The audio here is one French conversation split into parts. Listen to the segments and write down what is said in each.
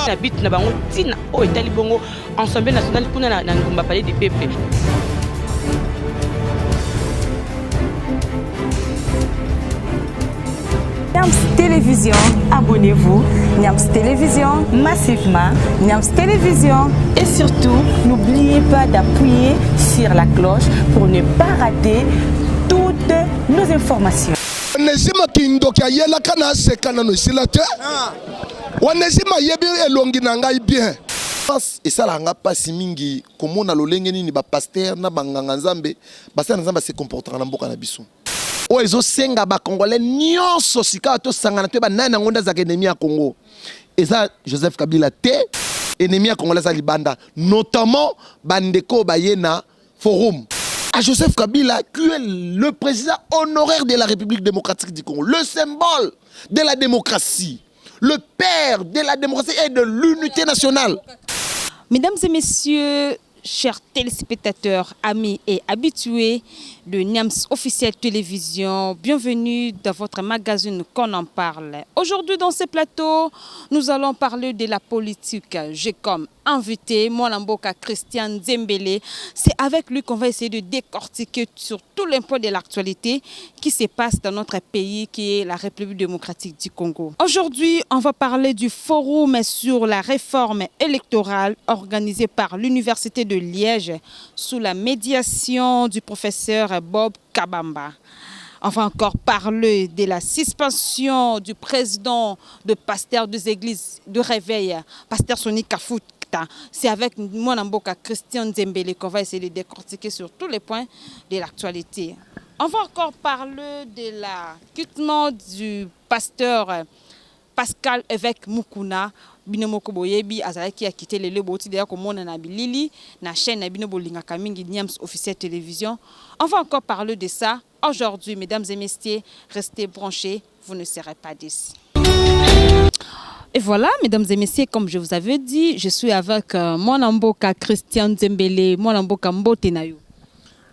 habite na bango tina o etali bongo ensemble national kuna na ngumba palais du peuple. Niams Télévision, abonnez-vous. Niams Télévision, massivement. Niams Télévision. Et surtout, n'oubliez pas d'appuyer sur la cloche pour ne pas rater toutes nos informations. Onesima kindokia yela kana sekana no silate. Onesima yebi elongi na ngai bien. Et ça la nga pasi mingi komona lolenge nini ba pasteur na banganga nzambe basana nzambe se comportera na mboka na biso. O ezo senga ba congolais nyonso sika to sangana te ba nana ngonda za ennemi ya Congo. Et ça Joseph Kabila te ennemi ya congolais za libanda notamment bandeko bayena forum. À Joseph Kabila, qui est le président honoraire de la République démocratique du Congo, le symbole de la démocratie, le père de la démocratie et de l'unité nationale. Mesdames et messieurs, chers téléspectateurs, amis et habitués de Niams Officiel Télévision, bienvenue dans votre magazine Qu'on en parle. Aujourd'hui dans ce plateau, nous allons parler de la politique. J'ai comme invité Mwanamboka Christian Zembele. C'est avec lui qu'on va essayer de décortiquer sur tout l'impôt de l'actualité qui se passe dans notre pays, qui est la République démocratique du Congo. Aujourd'hui, on va parler du forum sur la réforme électorale organisé par l'Université de Liège sous la médiation du professeur Bob Kabamba. On va encore parler de la suspension du président de pasteur des églises de réveil, pasteur Soni Kafouta. C'est avec Mwanamboka Christian Zembele qu'on va essayer de décortiquer sur tous les points de l'actualité. On va encore parler de l'acquittement du pasteur Pascal Évêque Mukuna. Binomoko boyebi azalaki a quitté le leboti d'ailleurs comme on na bilili na chaîne na binobo lingaka mingi Niams Officiel Télévision. On va encore parler de ça aujourd'hui, mesdames et messieurs, restez branchés, vous ne serez pas déçus. Et voilà, mesdames et messieurs, comme je vous avais dit, je suis avec Mwanamboka Christian Zembele, Mwanamboka Mbote nayo.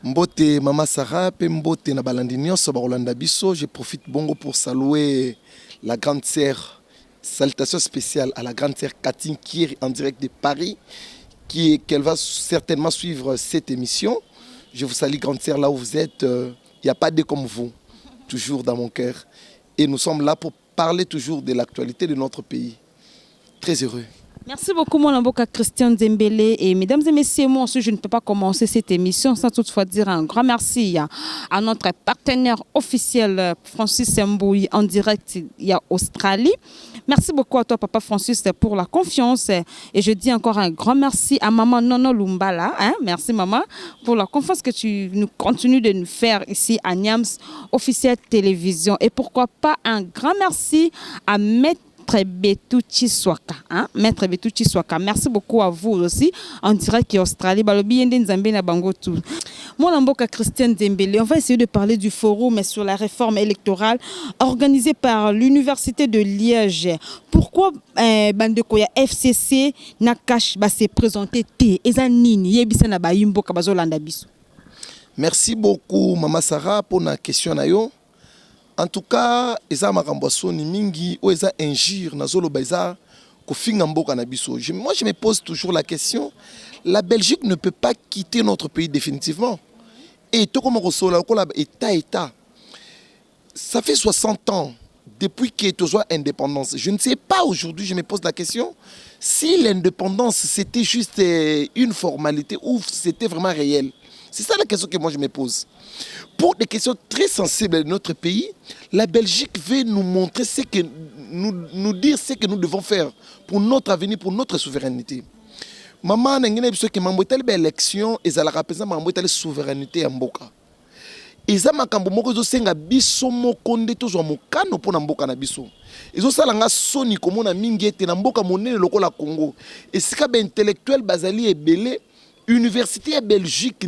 Mbote Mama Sarah pe mbote na balandi nyonso ba Rolanda biso, je profite bongo pour saluer la grande sœur. Salutations spéciales à la grande sœur Katine qui est en direct de Paris, qu'elle va certainement suivre cette émission. Je vous salue grande sœur là où vous êtes. Il n'y a pas de comme vous, toujours dans mon cœur. Et nous sommes là pour parler toujours de l'actualité de notre pays. Très heureux. Merci beaucoup, Mwanamboka Christian Zembele. Et mesdames et messieurs, moi aussi, je ne peux pas commencer cette émission sans toutefois dire un grand merci à notre partenaire officiel, Francis Mbouy, en direct Australie. Merci beaucoup à toi, Papa Francis, pour la confiance. Et je dis encore un grand merci à Maman Nono Lumbala. Merci, Maman, pour la confiance que tu nous continues de nous faire ici à Niams Officiel Télévision. Et pourquoi pas un grand merci à Maître Betouchi Swaka. Maître Betouchi Swaka. Merci beaucoup à vous aussi. En direct Australie. Mwanamboka Christian Zembele, on va essayer de parler du forum sur la réforme électorale organisé par l'Université de Liège. Pourquoi Bandekoya FCC n'a cache se présenter T Ezanini Yebisa na Bayimboka bazolanda biso. Merci beaucoup Mama Sarah pour la question nayo. En tout cas, eza makambo soni mingi ou eza injure na zolo baza ko finga mboka na biso. Moi je me pose toujours la question, la Belgique ne peut pas quitter notre pays définitivement. Et tout comme on reçoit là état ça fait 60 ans depuis que tu as indépendance. Je ne sais pas aujourd'hui, je me pose la question si l'indépendance c'était juste une formalité ou c'était vraiment réel. C'est ça la question que moi je me pose. Pour des questions très sensibles de notre pays, la Belgique veut nous montrer ce que nous dire ce que nous devons faire pour notre avenir, pour notre souveraineté. Maman n'engene biso que mamboitali ba élection ezala représenter mamboitali souveraineté ya mboka. Eza makambo moko zo senga biso moko nde tozwa mokano pona mboka na biso. Ezo sala nga soni komona mingi ete na mboka monene lokola Congo. Esika ba intellectuel bazali ebele Université à Belgique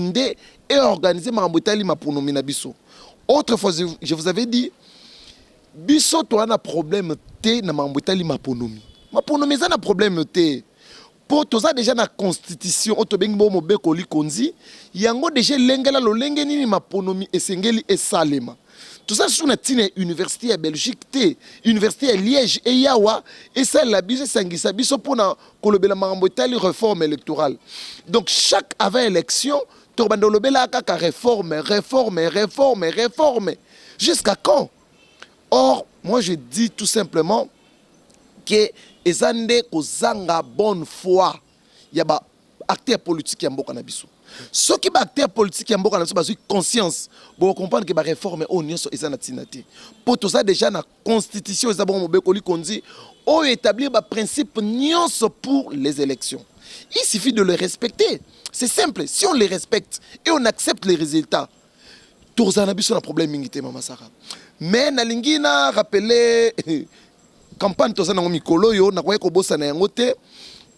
est organisée par Maponomi na biso. Autrefois, je vous avais dit, biso to a un problème té na Mambotali Maponomi. Maponomi a un problème té. Pour tout ça déjà la constitution, Otobengbo Mobeko Likonzi, yango déjà lengela lo lengeni Maponomi et Sengeli et Salema. Tout ça, c'est une université à Belgique, université à Liège, et Yawa, et ça, la bise sangisa, biso pour na kolobela marambotali réforme électorale. Donc, chaque avant élection, torbandolobela kaka réforme. Jusqu'à quand? Or, moi, je dis tout simplement que ezande kozanga bonne foi. Il y a des acteurs politiques qui ont beaucoup. Ceux qui sont acteurs politiques qui ont beaucoup de conscience, pour comprendre que la réforme est en tinati. Pour tout ça, déjà, la constitution a établi des principes pour les élections. Il suffit de les respecter. C'est simple. Si on les respecte et on accepte les résultats, tout ça, on a un problème. Mais na rappelé campagne tout ça na mikolo yo na ko bossa na yangote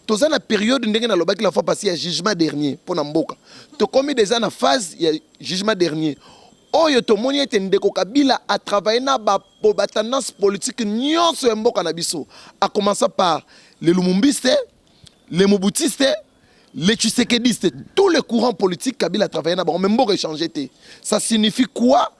tout ça na période ndenge na lobaki la fois passée ya jugement dernier pour na mboka to komi déjà na phase ya jugement dernier oyo to moni ete ndeko Kabila a travaillé na ba tendance politique nyonso ya mboka na biso a commencer par les lumumbistes, les mobutiste, les tshisekedistes, tous les courants politiques Kabila a travaillé na ba même mboka échangé té. Ça signifie quoi?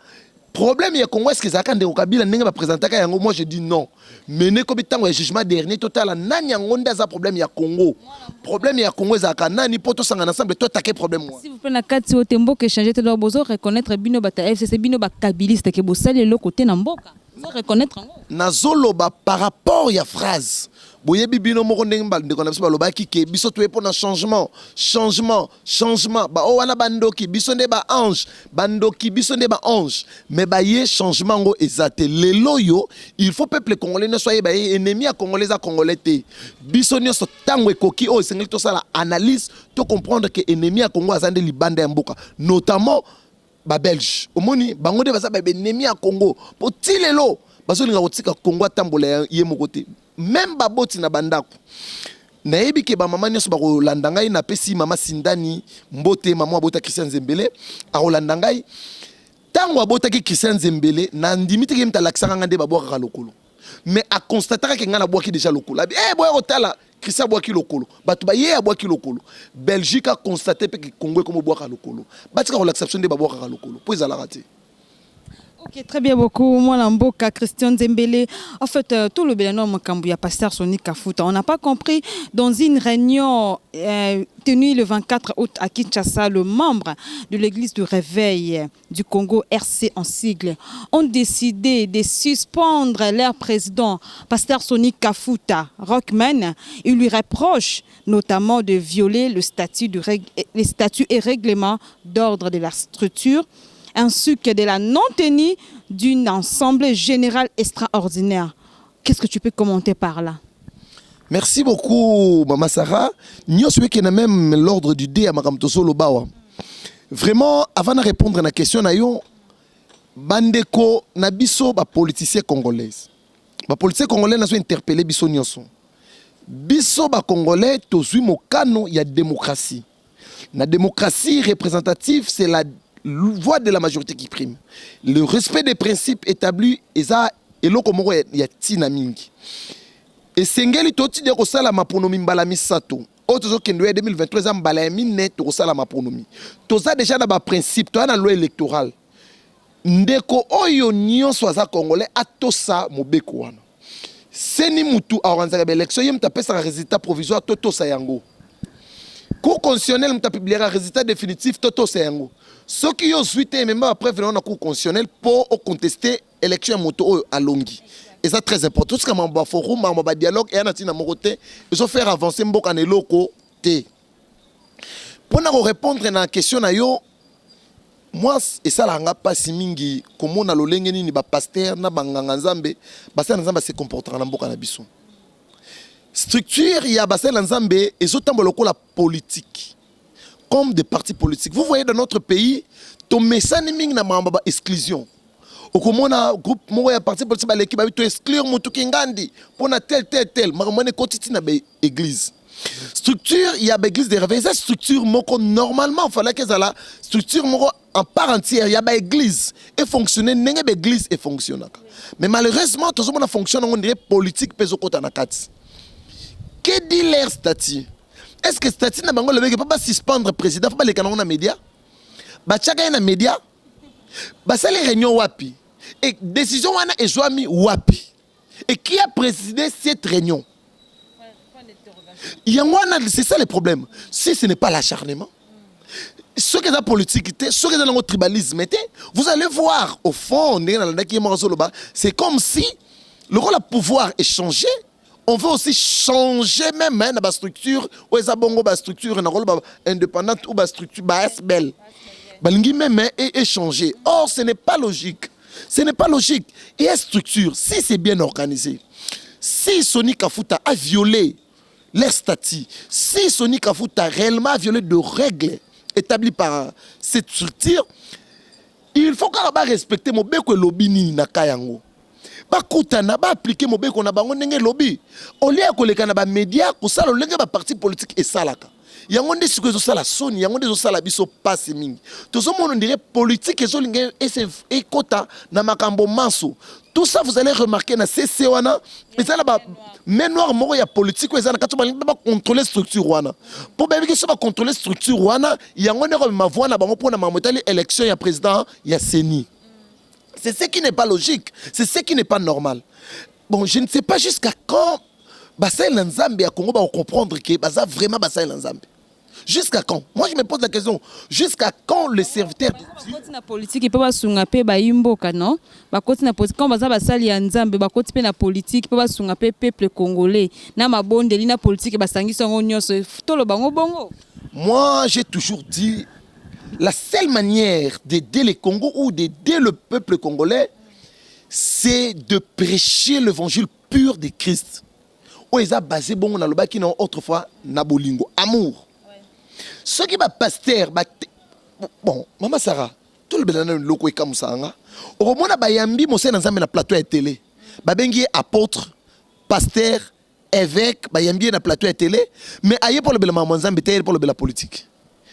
Problème ya Congo est-ce que Zakande Kabila n'enga présenter ka yango moi je dis non. Mais ne comme tant jugement dernier total nani yango ndaza problème ya Congo. Problème ya Congo ezaka nani poto sanga ensemble to taquer problème moi. Si vous prenez kati otembo que changer te bozo reconnaître bino bata FCC bino ba kabiliste que bosali le côté na mboka. Faut reconnaître ngo. Nazoloba par rapport ya phrase. Boye bibino moko ndenge mbal ndeko na biso baloba kike biso to epona changement ba o wana bandoki biso nde ba ange bandoki biso nde ba ange mais ba ye changement ngo ezate lelo yo il faut peuple congolais ne soyez ba ennemi à congolais à congolais te biso nyonso tango ekoki o sengeli to sala analyse to comprendre que ennemi à Congo azande libanda ya mboka notamment ba belge omoni bango nde baza ba ennemi à Congo po tilelo baso linga kotika Congo atambola ye mokote même baboti na bandako na yebi ke ba mama nyoso ba kolanda ngai na pesi mama Sindani mbote mama abota Christian Zembele a kolanda ngai tango abota ki Christian Zembele na ndimiti ke mtalakisaka ngande babwaka lokolo mais a constatera ke ngana bwaki déjà lokolo boya kotala Christian bwaki lokolo batu ba ye abwaki lokolo Belgique a constaté pe ke Congo comme bwaka lokolo batika ko l'acception de babwaka lokolo po ezala raté. Ok, très bien beaucoup. Moi, Lamboka, Christian Zembele. En fait, tout le Bénin, Makambouya, Pasteur Soni Kafuta. On n'a pas compris. Dans une réunion tenue le 24 août à Kinshasa, le membre de l'église du réveil du Congo, RC en sigle, ont décidé de suspendre leur président, Pasteur Soni Kafuta, Rockman. Ils lui reprochent notamment de violer les statuts et règlements d'ordre de la structure, ainsi que de la non-tenue d'une assemblée générale extraordinaire. Qu'est-ce que tu peux commenter par là? Merci beaucoup, Mama Sarah. Nous sommes même l'ordre du dé à Makamtoso Lobawa. Vraiment, avant de répondre à la question, Bandeko Nabiso, politicien congolais. Les politiciens congolais ont interpellé Biso Nyonso. Biso Congolais, tous mokano, il y a démocratie. La démocratie représentative, c'est la voix de la majorité qui prime. Le respect des principes établis, et l'okomoro il y a tina mingi. Et sengeli toti de kosala maponomi mbala misato. Otozo kendo 2023 mbala mine to kosala maponomi. Toza déjà na ba principe, to na loi électorale. Ndeko oyo nyonso aza congolais atosa mobeko wana. Seni mutu a organiser l'élection, yem ta pesa résultat provisoire toto sa yango. Cour constitutionnel mta publiera résultat définitif toto sa yango. Ce qui ont suité même après venir dans cour constitutionnelle pour contester l'élection moto à Longi. Et c'est très important. Tout ce que je forum, je dialogue et je vais ils faire avancer mboka ne loko te. Pour nous répondre à la question moi et ça la pas si mingi comme on a le lengeni ni ba pasteur na banganga nzambe basala nzambe se comporter na mboka na biso. Structure il y a basala nzambe et zo tambo lokola politique. Comme des partis politiques. Vous voyez dans notre pays, ton message n'est pas exclusion. Au comment un groupe, un parti politique, l'équipe va exclure mon tukingandi pour tel. Mais quotidien na église. Structure, il y a l'église de réveil. Cette structure, normalement, il fallait que la structure en part entière, il y a l'église et fonctionner, n'est pas l'église et fonctionne. Mais malheureusement, tout ce monde fonctionne, on dirait politique, peso kota na kati. Que dit leur statut? Est-ce que statut n'a pas suspendre le président? Il faut pas les canons dans les médias. Bah, chacun dans les médias. Bah, ça les réunions wapi. Et décision wana ezwami wapi? Et qui a présidé cette réunion? C'est ça le problème. Si ce n'est pas l'acharnement, ce qui est la politique, ce qui est le tribalisme, vous allez voir au fond, c'est comme si le rôle à pouvoir est changé. On veut aussi changer même la structure, ou la structure indépendante ou la structure belle. Même est changé. Or, ce n'est pas logique. Ce n'est pas logique. Et la structure, si c'est bien organisé, si Sony Kafuta a violé leur statut, si Sony Kafuta a réellement violé de règles établies par cette structure, il faut qu'on respecte mon beko lobby ni na kayango. Ba kutana ba appliquer mon beko na bango ndenge lobby. Au lieu ko leka na ba média ko sala lenge ba parti politique et salaka. Yango ndi siko zo sala soni, yango ndi zo sala biso passe mingi. Tozo mono ndire politique ezo linge et kota na makambo manso. Tout ça vous allez remarquer na CC wana, ezala ba menoir moko ya politique ezala kato ba contrôler structure wana. Pour ba biki so ba contrôler structure wana, yango ne ko ma voix na bango pona mamotali élection ya président ya CENI. C'est ce qui n'est pas logique, c'est ce qui n'est pas normal. Bon, je ne sais pas jusqu'à quand Bassaï Nzambe à Congo va comprendre que Baza vraiment Bassaï Nzambe. Jusqu'à quand? Moi je me pose la question. Jusqu'à quand le serviteur de la politique il peut pas sungape ba imboka non? Ba koti na politique quand Baza basali ya Nzambe ba koti pe na politique peut pas sungape peuple congolais. Na mabondeli na politique basangi songo nyonso tolo bango bongo. Moi j'ai toujours dit la seule manière d'aider le Congo ou d'aider le peuple congolais, c'est de prêcher l'évangile pur de Christ. Où ils ont basé bon na loba qui non autrefois na bolingo amour. Ce qui va pasteur bon maman Sarah tout le belana loko ekamusanga. Au moment bayambi mose na nzambe na plateau ya télé. Ba bengi apôtre, pasteur, évêque bayambi na plateau ya télé, mais aye pour le belama nzambe té pour le bela politique.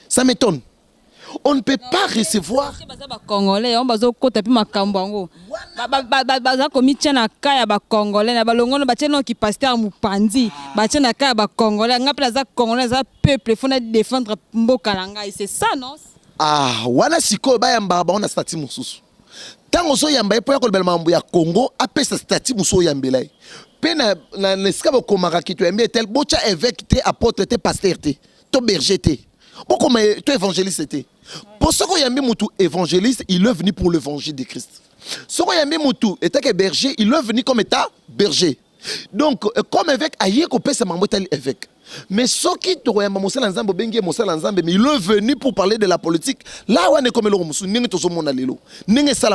Ça m'étonne. On ne peut pas recevoir Congolais, on bazo kota pi makambo ngo. Baza komitia na kaya ba Congolais na balongono ba tieno ki pasteur mupanzi, ba tiena na kaya ba Congolais, ngapela za Congolais za peuple faut défendre mboka na ngai, c'est ça non? Ah, wana siko ba yamba ba on a statut mususu. Tango so yamba epo ya ko bel mambo ya Congo apesa statut muso yambelai. Pe na neska ba komaka kitu yambe tel bocha évêque te apôtre te pasteur te, to berger te. Pourquoi tu évangéliste était? Pour ce qu'il y a mis moutou évangéliste, il est venu pour l'évangile de Christ. Ce qu'il y a mis moutou état que berger, il est venu comme état berger. Donc comme évêque, aïe qu'on peut se m'embêter évêque. Mais ce qui t'aurait mais il est venu pour parler de la politique. Là où on est comme le Romusu, ça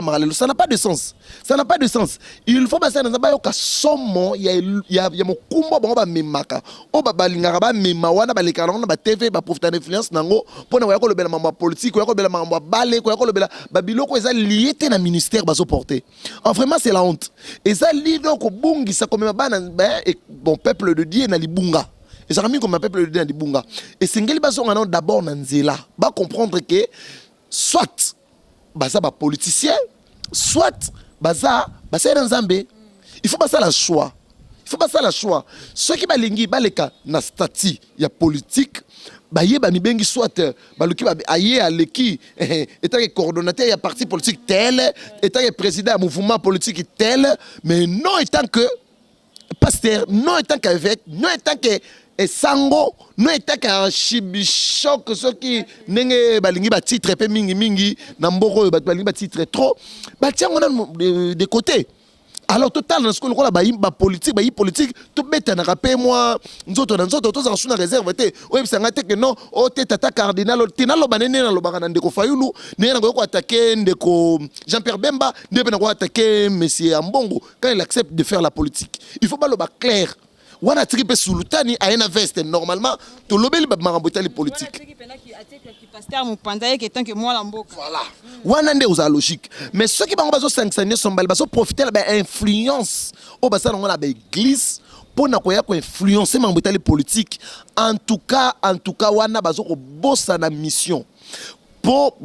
n'a pas de sens. Ça n'a pas de sens. Il faut passer dans un bail au somme, il y a mon combo bon ba mimaka. O ba balinga ba mimawana ba lekana ba TV ba profiter d'influence nango pour na ko le bela mambo politique, ko le bela mambo balé, ko le bela ba biloko eza lié te na ministère bazo porter. En vraiment c'est la honte. Et ça li donc bungi ça comme ba bon peuple de Dieu na libunga. Et ça ramène comme un peuple de Bunga. Et c'est que d'abord Nanzela va comprendre que soit baza ba politicien, soit baza dans Zambé. Il faut passer la choix. Il faut passer la choix. Ceux qui balingi baleka na stati ya politique, ba yeba ni bengi soit baluki ba aye aleki état coordonnateur ya parti politique tel, état président ya mouvement politique tel, mais non étant que pasteur, non étant qu'évêque, non étant que et sango no etaka chibichok ceux qui nenge balingi ba titre pe mingi na mboko balingi ba titre trop ba tiango de côté. Alors total dans ce qu'on a ba politique tout bête na rapé moi nzoto to za suna réserve té o ebisanga te que non o te tata cardinal tinalo banene na lobaka na ndeko fayulu ne na ko attaquer ndeko Jean-Pierre Bemba ndebe na ko attaquer monsieur Ambongo quand il accepte de faire la politique. Il faut pas le bas clair. Wana tripe sultani a une veste normalement to lobeli ba marambotali politique. Voilà. Wana nde oza logique. Mais ceux qui bango bazo sanctionner son bal bazo profiter la influence au basa na ba église pour na koya ko influencer marambotali politique. En tout cas wana bazo ko bossa na mission. Pour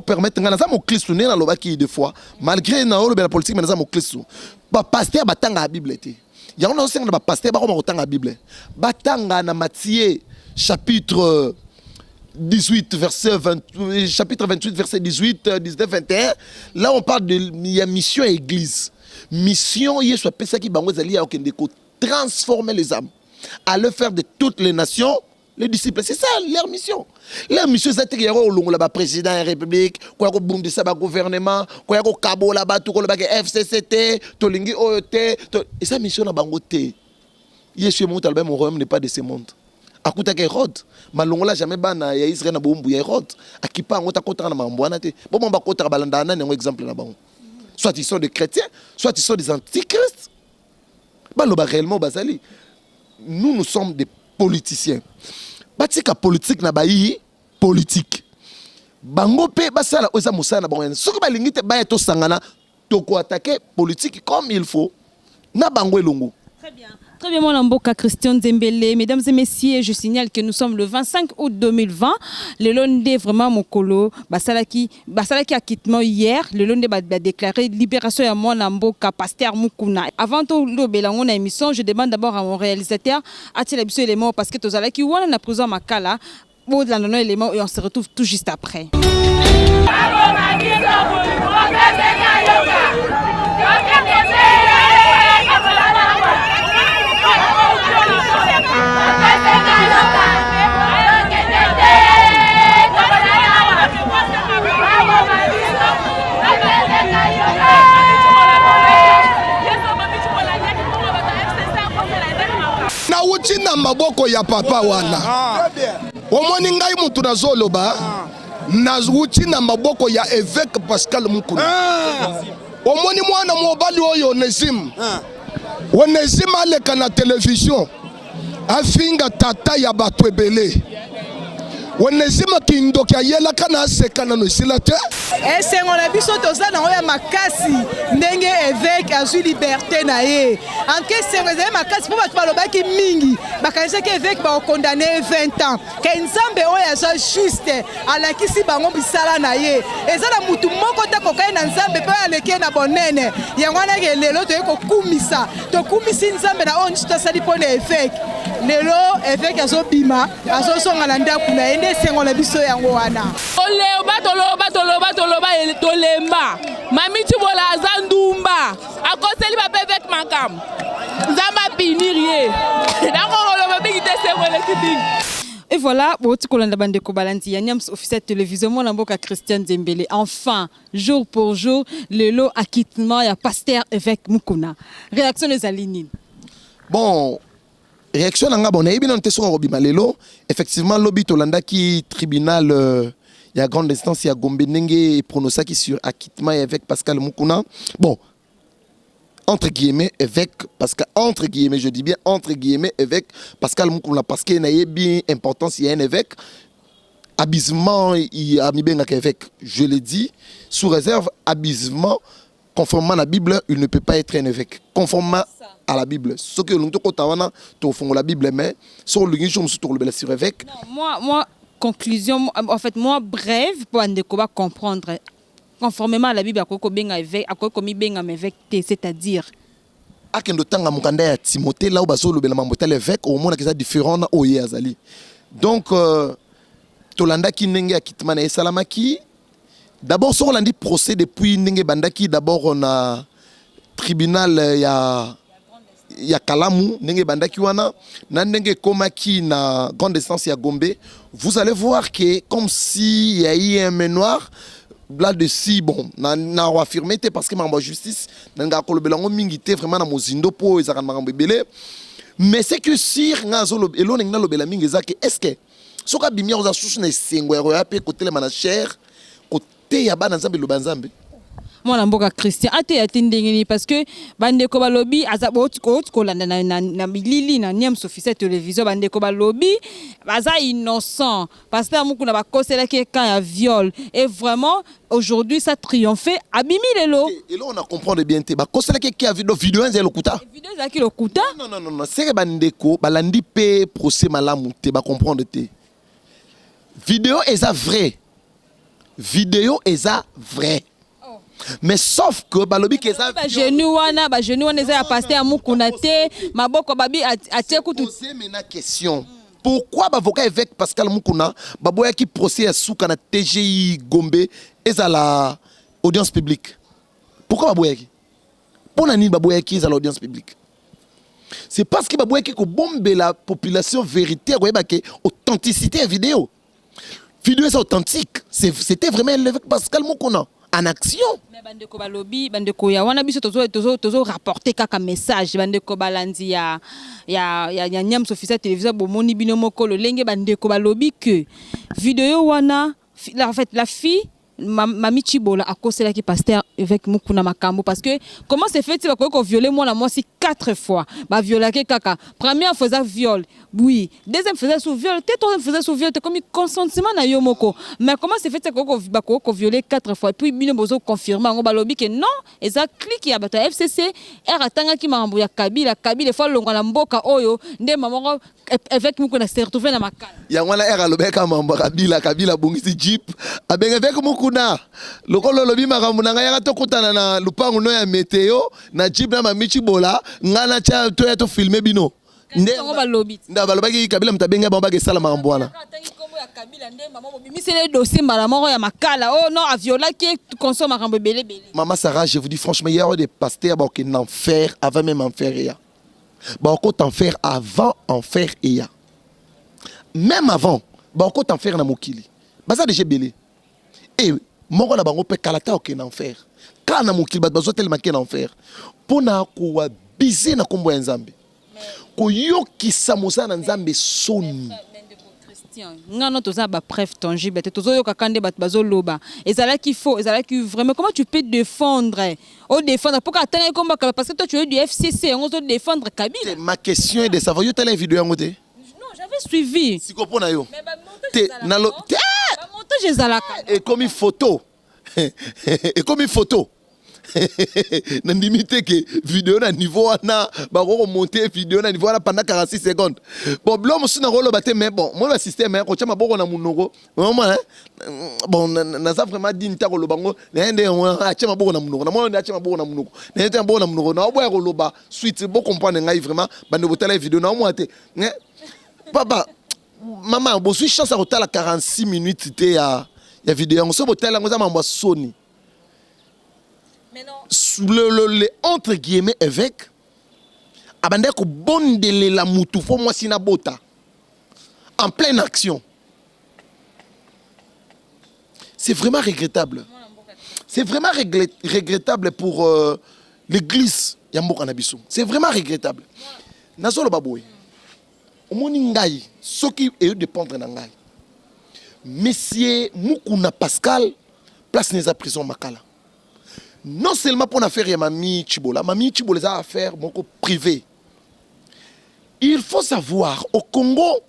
permettre ngana za mo Christ na lobaki deux fois malgré na lo la politique mais na za mo Christ. Ba pasteur batanga Bible té. Il y a un autre pasteur qui a la Bible. Batanga na Matthieu chapitre 18, verset 20, chapitre 28, verset 18, 19, 21. Là, on parle de la mission à l'église. Mission, il y a ce qui va transformer les âmes, à le faire de toutes les nations, les disciples. C'est ça leur mission. Leur mission, c'est que président de la République, le gouvernement, le cabo là-bas, le FCCT, le OET. Et sa mission là-bas, Yeshua Moutalba, mon royaume n'est pas de ce monde. À côté de Hérode, malongola jamais bana ya Israël na bombu ya Hérode. Akipa ngota kota na mambwana te. Bon ba kota balandana na un exemple na bango. Soit ils sont des chrétiens, soit ils sont des antichrists. Ba loba réellement bazali. Nous sommes des politiciens. Batika politique na bayi politique. Bango pe basala oza musana bango. Soki ba lingite ba to sangana to ko attaquer politique comme il faut. Na bango elongo. Très bien. Très bien, mon amboka Christian Zembele. Mesdames et messieurs, je signale que nous sommes le 25 août 2020. Le Londe, vraiment, mon colo, Basalaki acquittement hier. Le Londe a déclaré libération à mon amboka Pasteur Mukuna. Avant tout, on a émission, je demande d'abord à mon réalisateur, a-t-il l'habitude élément parce que tu as qui on a prison Makala, bon, dans le élément et on se retrouve tout juste après. Na uchi na maboko ya papa wana. Omoni ngai mutu na zoloba. Na uchi na maboko ya évêque Pascal Mukuna. Omoni mwana mobali oyo Onésime. Onésime aleka na télévision. Afinga tata ya bato ebele. Onésime kindoki ayela kana sekana no silate. Esengo na biso toza na oya makasi ndenge évêque azui liberté na ye. Anke sengo za makasi po bato balobaki mingi bakanisa ke évêque ba condamné 20 ans. Ke nzambe oya za juste alakisi bango bisala na ye. Eza na mutu moko ta kokai na nzambe pe aleke na bonene. Yango na ke lelo to yeko kumisa. To kumisi nzambe na onji to sali pone évêque. Lelo évêque azo bima azo songa na ndaku na ende sengo na biso yango wana. Tolemba mamiti bola zandumba akoseli ba avec makam zamba pinirie dango lo babiki tesemole kibing. Et voilà, Niams officiel télévision, mon amboka Christian Zembele. Enfin, jour pour jour, le lot acquittement, il y a Pasteur évêque Mukuna. Réaction des Alinines. Bon, réaction nanga bon, effectivement, lobby Tolanda qui tribunal. Il y a grande instance, il y a Gombe Nenge et pronosaki sur acquittement avec Pascal Mukuna. Bon, entre guillemets, avec Pascal, entre guillemets, je dis bien entre guillemets, avec Pascal Mukuna, parce qu'il y a bien importance, il y a un évêque. Abusement, il y a mis bien un évêque, je l'ai dit, sous réserve, abusement, conformément à la Bible, il ne peut pas être un évêque. Conformément à la Bible. Ce que nous avons la Bible, mais sur le sur évêque. Moi, conclusion, en fait, moi, bref, pour Andekoba comprendre, conformément à la Bible, c'est-à-dire. Timothée, là où l'évêque, au moins, c'est différent au Yazali. Donc, Tolanda qui n'est pas et Salamaki. D'abord, sur l'andi procès depuis Nenge Bandaki, d'abord, on a tribunal, il y a Kalamu, Nenge Bandaki wana, Nenge Komaki na grande instance ya Gombe. Vous allez voir que comme si il y a eu un menoir là-dessus, bon, na affirmé parce que ma justice, nanga kolobelango mingité vraiment na mozindo po ezaka makambo ebele. Mais c'est que si ngazolo elo nengna lobela mingi ezaki est-ce que soka bimia oza susu na sengo ya roya pe côté le manager côté ya bana nzambe lo banzambe. Mon amboka Christian ate atindengeni parce que bandeko balobi azabo ko landa na bilili na Niams officiel télévision bandeko balobi baza innocent parce que mukuna ba kosela ke quand ya viol et vraiment aujourd'hui ça triomphé abimi lelo et là on a comprendre bien te ba kosela ke ya vidéo nzelo kuta vidéo za ki lokuta non c'est que bandeko balandi pe procès malamu te ba comprendre te vidéo eza vrai mais sauf que balobi que ça ba genou wana eza ya pasteur Mukuna te maboko babi atie kutu poser maintenant question pourquoi l'avocat évêque Pascal Mukuna baboya qui procès à Souka na TGI Gombe et à la audience publique? Pourquoi baboya qui? Pour nani baboya qui est à l'audience publique? C'est parce que baboya qui bombe la population vérité, authenticité vidéo. Vidéo est authentique. C'était vraiment l'évêque Pascal Mukuna en action. Mais bandeko balobi, bandeko ya wana biso tozo rapporter kaka message bandeko balandi ya Niams officiel télévision bomoni bino moko lolenge bandeko balobi que vidéo wana en fait la fille Mami Chibola a causé la qui pasteur avec Mukuna Makambo parce que comment c'est fait tu vas qu'on violer moi la moi si 4 fois bah violer kaka première faisait viol oui deuxième faisait sous viol troisième faisait sous viol comme consentement na yomoko mais comment c'est fait qu'on violer 4 fois et puis bino bozo confirmer on balobi que non et ça clique ya bata FCC era tanga ki mambo ya Kabila fois longa na mboka oyo nde maman avec Mukuna s'est retrouvé na makala ya ngwana era lobeka mambo Kabila bongisi jeep abenga avec Mukuna lokolo lobi makambo na ngai ya tokutana na lupango no ya meteo na jeep na Mami Chibola ngana cha to ya to filmer bino nde balobi nda balobaki Kabila mtabenga bamba ke sala makambo wana c'est le dossier malamoro ya makala oh non a viola qui consomme makambo belé. Maman Sarah, je vous dis franchement, il y a des pasteurs qui en enfer avant même enfer et ya. Beaucoup enfer avant enfer et ya. Même avant, beaucoup enfer na mokili. Baza déjà belé. Et moko na bango pe kalata ok en enfer. Quand na mokili bazo tellement en enfer. Pona ko biser na kombo ya Nzambe. Ko yokisa mosana Nzambe soni. Non, tout ça, bref, tangible. Tout ça, et ça là qu'il faut, et ça là qu'il vraiment. Comment tu peux défendre, défendre pourquoi attendre combat parce que toi tu es du FCC, on doit défendre Kabila. Ma question est de savoir yo telle vidéo en côté. Non, j'avais suivi. Si comprends yo. Mais et comme une photo. Et comme une photo. Na limité que vidéo na niveau na ba ko monter vidéo na niveau na pendant 46 secondes. Bon l'homme sous na rolo baté mais bon moi le système ko chama boko na munoko. Bon na ça vraiment dit nta ko lo bango na ndé a chama boko na munoko. Na moi na chama boko na munoko. Na ndé boko na munoko na boya ko lo ba suite bo comprendre ngai vraiment ba ne botala vidéo na moi té. Papa maman bo suis chance à rotala 46 minutes té ya vidéo. On se botala ngoza mambo soni. Le entre guillemets évêque abandé ko bondele la mutu fo moi sina bota en pleine action. C'est vraiment regrettable. C'est vraiment regrettable pour l'église Yamboka Nabiso. C'est vraiment regrettable. Nazolo baboy. Omoni ngai soki e dépendre na ngai. Monsieur Mukuna Pascal place neza prison makala. Non seulement pour affaire ya Mami Chibola a affaire moko privé. Il faut savoir au Congo,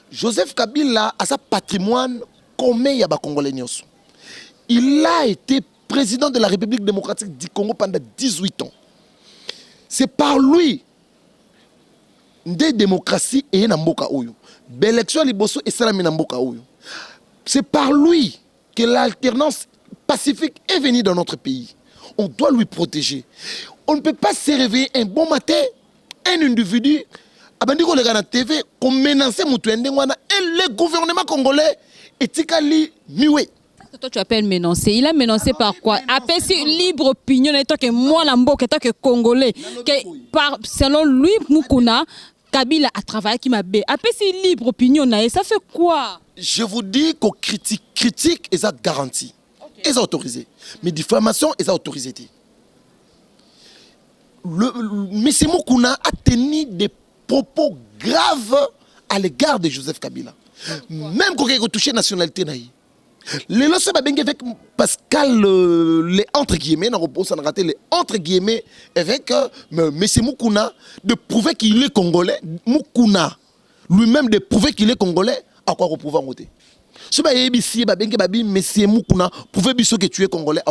Joseph Kabila a sa patrimoine comme ya ba Congolais nyonso. Il a été président de la République démocratique du Congo pendant 18 ans. C'est par lui des démocraties et na mboka oyo. L'élection liboso et salami na mboka oyo. C'est par lui que l'alternance pacifique est venue dans notre pays. On doit lui protéger. On ne peut pas se réveiller un bon matin, un individu, abandiko le gana TV, comme menacer Moutouende, et le gouvernement congolais est tikali miwe. Toi tu appelles menacer. Il a menacé par quoi? Après si libre opinion, et toi que moi l'amboque, et toi que congolais, selon lui Mukuna, Kabila a travaillé qui m'a bé. Après si libre opinion, ça fait quoi? Je vous dis qu'on critique et ça garantit. Ils sont autorisés. Mais diffamation, ils sont autorisés. M. Mukuna a tenu des propos graves à l'égard de Joseph Kabila. Même quand il a touché la nationalité. Les lois avec Pascal, les entre guillemets, les entre guillemets, avec M. Mukuna, de prouver qu'il est congolais. Mukuna, lui-même, de prouver qu'il est congolais, à quoi on pouvait voter. Si Monsieur Mukuna pouvait dire que tu es congolais,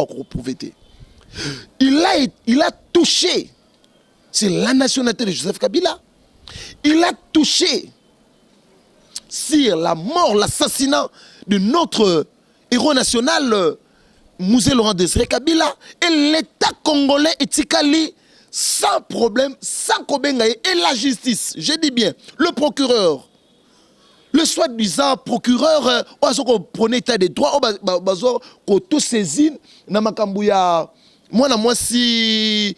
il a touché, c'est la nationalité de Joseph Kabila. Il a touché sur la mort, l'assassinat de notre héros national, Mouzé Laurent Désiré Kabila. Et l'État congolais est tikali sans problème, sans kobengaye. Et la justice, je dis bien, le procureur, le soi-disant procureur ozo prenait état des droits bazo ko tout saisine na makambu ya mwana mwasi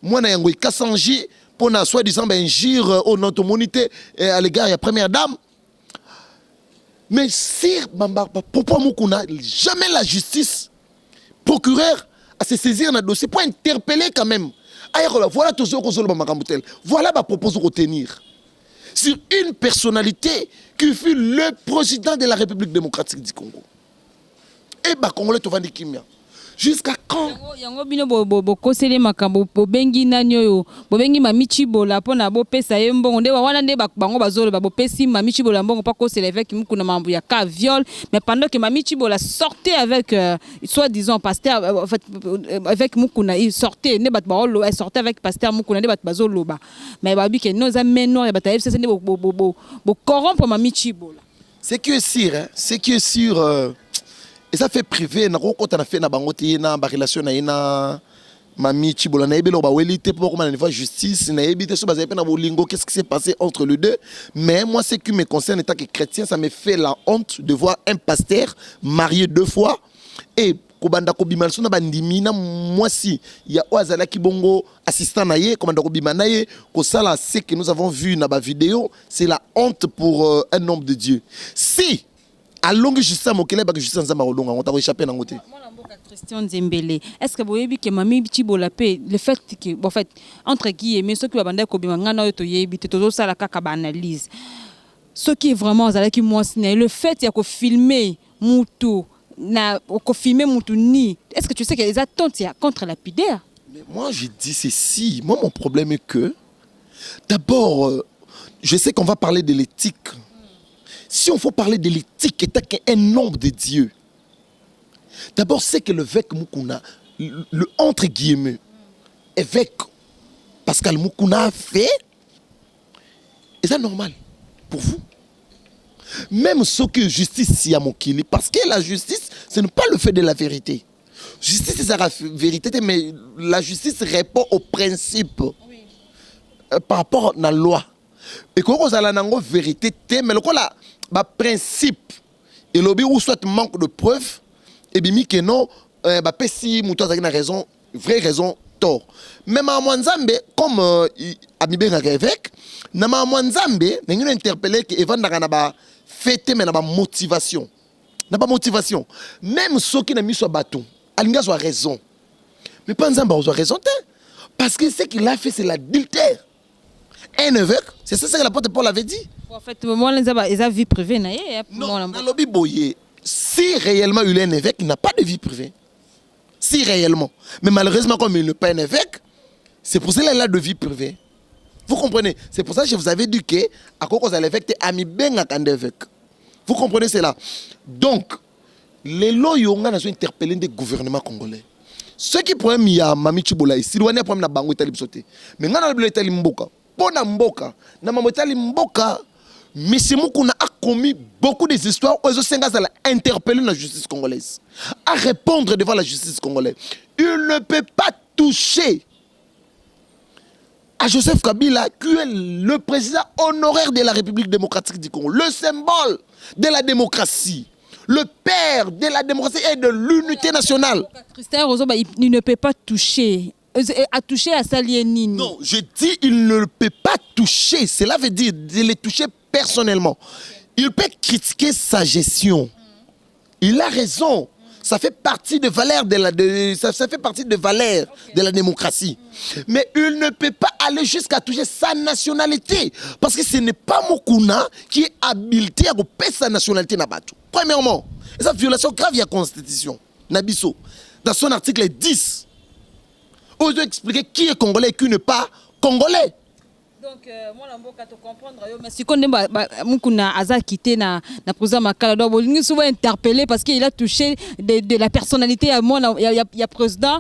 mwana yango ikasanji pona soi-disant injure au notomonité à l'égard de la première dame. Mais si Papa Moukouna, jamais la justice procureur à se saisir d'un dossier pour interpeller quand même. Voilà tout ce qu'on a voilà ma propose de retenir sur une personnalité qui fut le président de la République démocratique du Congo. Et bah Congolais Tovandi Kimia. Jusqu'à quand? Yango bino bo kosele makambo bo bengi nanyo bo bengi mamichi bola pona bo pesa yembongo nde wana nde bango bazolo bo pesi mamichi bola mbongo pas kosele avec mukuna mambo ya ka viol mais pendant que mamichi bola sortait avec soi-disant pasteur en fait avec mukuna il sortait ne bat baolo elle sortait avec pasteur mukuna nde bat bazolo ba mais babi que nos ameno ya bataïf c'est bo corrompre mamichi bola. C'est que sûr hein, c'est que sûr et ça fait privé na ko kota na fait na bangote na ba relation na ina mami Chibola na ebelo ba welite pour comment niveau justice na ebité so bazé na bolingo qu'est-ce qui s'est passé entre les deux mais moi ce qui me concerne étant que chrétien ça me fait la honte de voir un pasteur marié 2 fois et kobanda ko bimalso na bandimi na moi si il y a oazala ki bongo assistant na ye kobanda ko bimana ye ko sala ce que nous avons vu na ba vidéo c'est la honte pour un homme de Dieu. Si à longue justice mokele ba justice nzamba rolonga on t'a échappé na ngote. Christian Zembele, est-ce que vous voyez que Mami Chibola paix le fait que en fait entre guillemets ceux qui va banda ko bimanga na to yebi to ça la kaka analyse ce qui est vraiment zalaki moi le fait il y a ko filmer mutu na ko filmer mutu ni est-ce que tu sais que les attentes il y a contre lapidaire? Mais moi je dis ceci, moi mon problème est que d'abord je sais qu'on va parler de l'éthique. Si on faut parler de l'éthique étant qu'un homme de Dieu, d'abord c'est que l'évêque Moukouna, le entre guillemets, évêque Pascal Moukouna a fait, est ça normal pour vous? Même ce que justice y a mokili, parce que la justice, ce n'est pas le fait de la vérité. Justice c'est la vérité, mais la justice répond au principe par rapport à la loi. Et quand on a la vérité, mais le là. Bah principe et lobby ou soit manque de preuves et bimi que non bah pesi muto a raison vraie raison tort même à Mwanzambe comme Amibe évêque na ma Mwanzambe n'engine interpellé que Evan na ba fêter mais na ba motivation même ceux qui n'a mis sur bâton alinga soit raison mais pas Nzamba a raison parce que ce qu'il a fait c'est l'adultère. Un évêque, c'est ça que l'apôtre Paul avait dit. En fait, moi, ils ont vie privée. Non, dans le Bible, si réellement il est un évêque, il n'a pas de vie privée. Si réellement. Mais malheureusement, comme il n'est pas un évêque, c'est pour cela qu'il a de vie privée. Vous comprenez? C'est pour ça que je vous avais dit que, à cause de l'évêque, tu es ami bien avec un évêque. Vous comprenez cela? Donc, les loyaux ont interpellé des gouvernements congolais. Ce qui problème, il y a Mami Chibola ici, il y a un problème dans Bango Italibsoté. Mais il y a un problème dans Mboka. Pona mboka na mamotali mboka monsieur Moukouna a commis beaucoup des histoires où les gens ont interpellé la justice congolaise à répondre devant la justice congolaise. Il ne peut pas toucher à Joseph Kabila qui est le président honoraire de la République démocratique du Congo, le symbole de la démocratie, le père de la démocratie et de l'unité nationale. Christian Rozoba, il ne peut pas toucher à toucher à Salienini. Non, je dis il ne peut pas toucher. Cela veut dire de les toucher personnellement. Il peut critiquer sa gestion. Il a raison. Ça fait partie des valeurs ça fait partie des valeurs de la démocratie. Mais il ne peut pas aller jusqu'à toucher sa nationalité. Parce que ce n'est pas Moukouna qui est habilité à couper sa nationalité Nabatou. Premièrement, c'est une violation grave de la Constitution. Nabiso, dans son article 10, on doit expliquer qui est congolais et qui n'est pas congolais. Donc, moi, je peux comprendre. Mais si Moukouna a quitté na président Makala, il est souvent interpellé parce qu'il a touché de la personnalité. Il y a président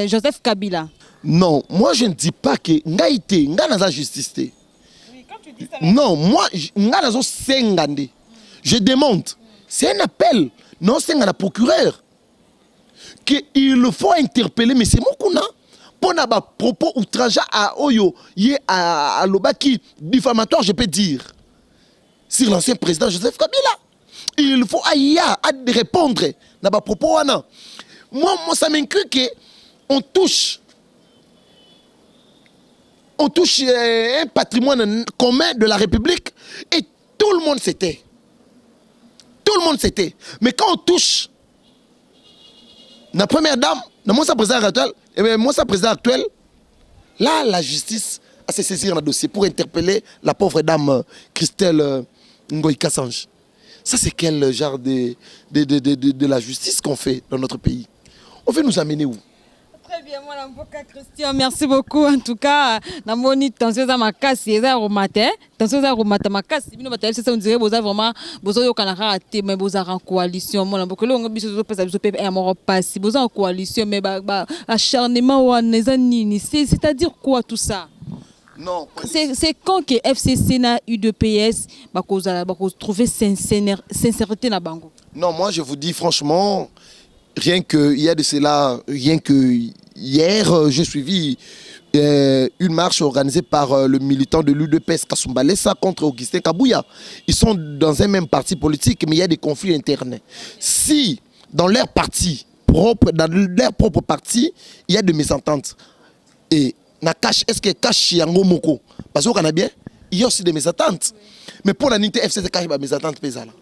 Joseph Kabila. Non, moi je ne dis pas que Ngaïté, Nga n'a justice. Oui, quand tu dis ça. Non, moi, Nga n'a sengande. Je demande. C'est un appel. Non, c'est un procureur. Qu'il faut interpeller, mais c'est Moukouna. Pour un propos outrageant à Oyo, à l'Obaki, diffamatoire, je peux dire. sur l'ancien président Joseph Kabila. Il faut à répondre à ma propos. Moi, ça m'inquiète qu'on touche un patrimoine commun de la République et tout le monde s'était. Tout le monde s'était. Mais quand on touche la première dame, moi, sa président actuel, là, la justice a se saisir dans le dossier pour interpeller la pauvre dame Christelle Ngoï Kassange. Ça, c'est quel genre de la justice qu'on fait dans notre pays? On veut nous amener où? Très bien, moi, Christian, merci beaucoup. En tout cas, dans mon tension à ma casse, c'est ça matin. Tension à ma casse, on dirait que vous avez vraiment besoin de raté, mais vous avez en coalition. Moi, beaucoup de gens vous en coalition, mais acharnement, c'est-à-dire quoi tout ça? Non. C'est quand que FCC n'a eu de PS, vous trouvez sincérité dans Bango? Non, moi, je vous dis franchement. Rien que il y a de cela, rien que hier, j'ai suivi une marche organisée par le militant de l'UDPS Kasumba Lessa contre Augustin Kabouya. Ils sont dans un même parti politique, mais il y a des conflits internes. Si dans leur parti propre, il y a des mésententes, et est-ce que cache Yango Moko? Parce qu'on a bien, il y a aussi des mésententes. Mais pour la NIT FC, c'est cache des mésententes pesales.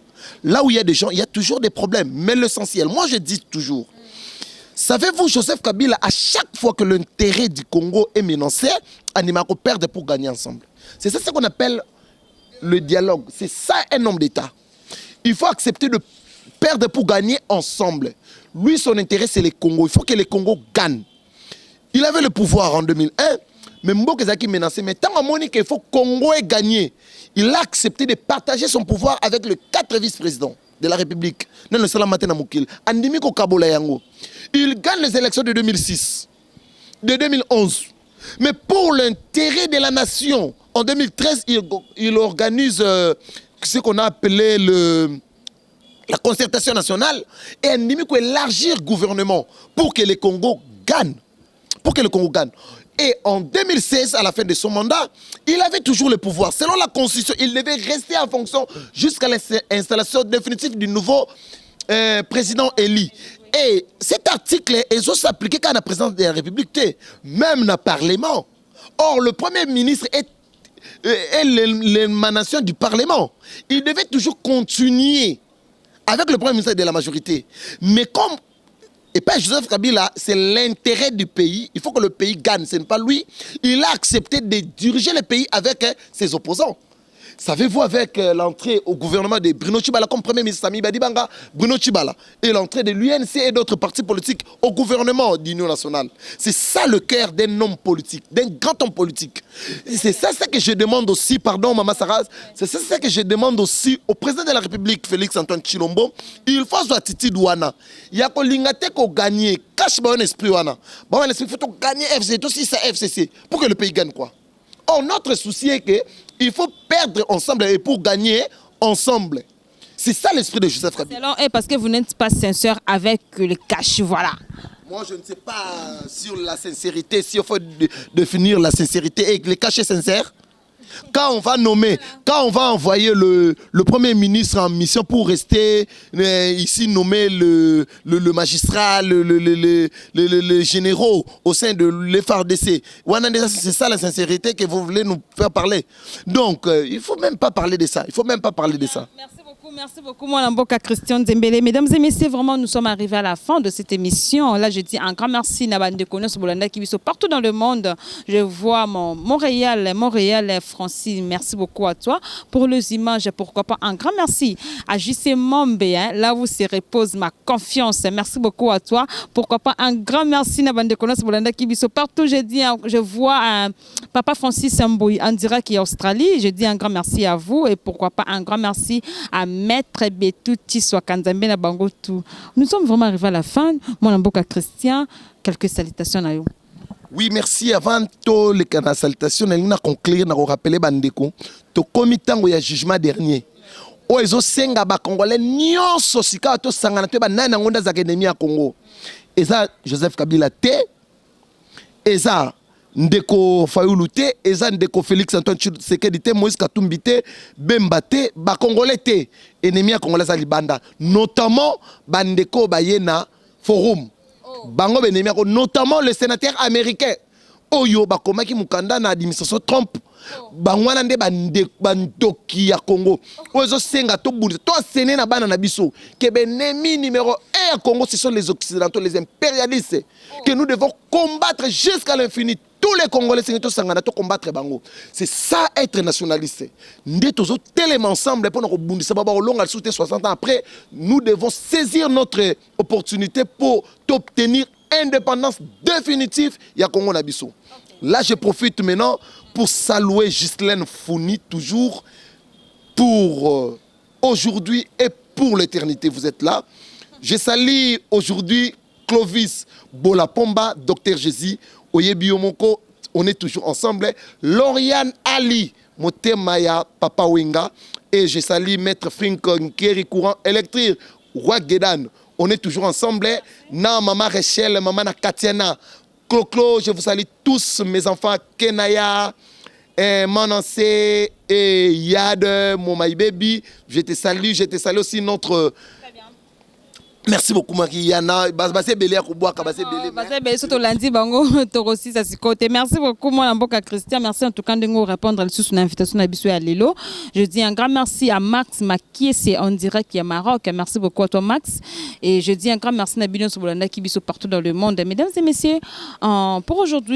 Là où il y a des gens, il y a toujours des problèmes. Mais l'essentiel, moi je dis toujours, savez-vous, Joseph Kabila, à chaque fois que l'intérêt du Congo est menacé, Animako perd pour gagner ensemble. C'est ça ce qu'on appelle le dialogue. C'est ça un homme d'État. Il faut accepter de perdre pour gagner ensemble. Lui, son intérêt, c'est les Congos. Il faut que les Congos gagnent. Il avait le pouvoir en 2001, mais Mboko Zaki menacé. Mais tant qu'il faut que le Congo ait gagné, il a accepté de partager son pouvoir avec les 4 vice-présidents de la République. Il gagne les élections de 2006, de 2011. Mais pour l'intérêt de la nation, en 2013, il organise ce qu'on a appelé la concertation nationale et élargir le gouvernement pour que le Congo gagne. Et en 2016, à la fin de son mandat, il avait toujours le pouvoir. Selon la Constitution, il devait rester en fonction jusqu'à l'installation définitive du nouveau président élu. Et cet article est aussi appliqué qu'à la présidence de la République, même dans le Parlement. Or, le Premier ministre est l'émanation du Parlement. Il devait toujours continuer avec le Premier ministre de la majorité. Mais comme et pas Joseph Kabila, c'est l'intérêt du pays. Il faut que le pays gagne, ce n'est pas lui. Il a accepté de diriger le pays avec ses opposants. Savez-vous, avec l'entrée au gouvernement de Bruno Tshibala comme Premier ministre Sami Badibanga, Bruno Tshibala, et l'entrée de l'UNC et d'autres partis politiques au gouvernement d'Union nationale, c'est ça le cœur d'un homme politique, d'un grand homme politique. C'est ça ce que je demande aussi, pardon Mama Saraz, c'est ça ce que je demande aussi au président de la République, Félix Antoine Tshilombo. Il faut soit attitude wana. Il y a qu'on lingate qu'on gagne, cache bon esprit wana. Bon esprit, il faut gagner FCC, aussi ça FCC, pour que le pays gagne quoi. Or, notre souci est qu'il faut perdre ensemble et pour gagner ensemble. C'est ça l'esprit de Joseph Kabila. Parce que vous n'êtes pas sincère avec le cash, voilà. Moi, je ne sais pas sur la sincérité, s'il faut définir la sincérité et que le cash est sincère. Quand on va envoyer le Premier ministre en mission pour rester ici, nommer le magistrat, les généraux au sein de l'FRDC, c'est ça la sincérité que vous voulez nous faire parler. Donc, il ne faut même pas parler de ça. Merci beaucoup, mon Mboka Christian Zembele. Mesdames et messieurs, vraiment, nous sommes arrivés à la fin de cette émission. Là, je dis un grand merci à Bande Konos Bolanda qui vit partout dans le monde. Je vois Montréal, Francis, merci beaucoup à toi. Pour les images, pourquoi pas un grand merci à JC Mombe, là où se repose ma confiance. Merci beaucoup à toi. Pourquoi pas un grand merci à Bande Konos Bolanda qui vit partout. Je vois Papa Francis Samboui en direct qui est Australie. Je dis un grand merci à vous et pourquoi pas un grand merci à Maître Betouti Swakanzambe na Bango tout. Nous sommes vraiment arrivés à la fin. Mon Mboka Christian, quelques salutations à vous. Oui, merci. Avant tout les salutations, nous allons conclure, nous allons rappeler Bandeko. To komitango ya jugement dernier. O ezo senga ba Congolais nyonso sika to sangana to ba nana ngonda za académie ya Congo. Eza Joseph Kabila te. Eza ndeko Fayulu te eza ndeko Félix Antoine Tshisekedi te Moïse Katumbi te Bemba te ba congolais te ennemi ya congolais za libanda notamment bandeko bayena forum bango benemi ko notamment le sénateur américain oyo bakomaki mukanda na administration Trump bangwana nde bandoki ya Congo ozo senga to bundisa to sene na bana na biso ke benemi numéro 1 à Congo ce sont les occidentaux les impérialistes que nous devons combattre jusqu'à l'infini. Tous les Congolais sont combattre bango. C'est ça être nationaliste. Nous tous tellement ensemble pour nous bundisa baba long al 60 ans après, nous devons saisir notre opportunité pour obtenir indépendance définitive ya Congo na biso. Là je profite maintenant pour saluer Ghislaine Founi toujours pour aujourd'hui et pour l'éternité vous êtes là. Je salue aujourd'hui Clovis Bolapomba, Dr Jésus, Oyebi Omoko, on est toujours ensemble. Lauriane Ali, Motemaya Papa Wenga, et je salue Maître Frinkon Keri Courant électrique, Wagedan, on est toujours ensemble. Na Maman Rachel, Maman Katiana, Clo, je vous salue tous mes enfants, Kenaya, Manassé et Yad, mon my baby, je te salue aussi notre... Merci beaucoup Mariana. Merci beaucoup mon Mboka Christian. Merci en tout cas de nous répondre à une invitation à Bissou à Lilo. Je dis un grand merci à Max Makié, c'est en direct qui est Maroc. Merci beaucoup à toi Max. Et je dis un grand merci à Nabilon Souboulanda qui Bissou partout dans le monde. Mesdames et messieurs, pour aujourd'hui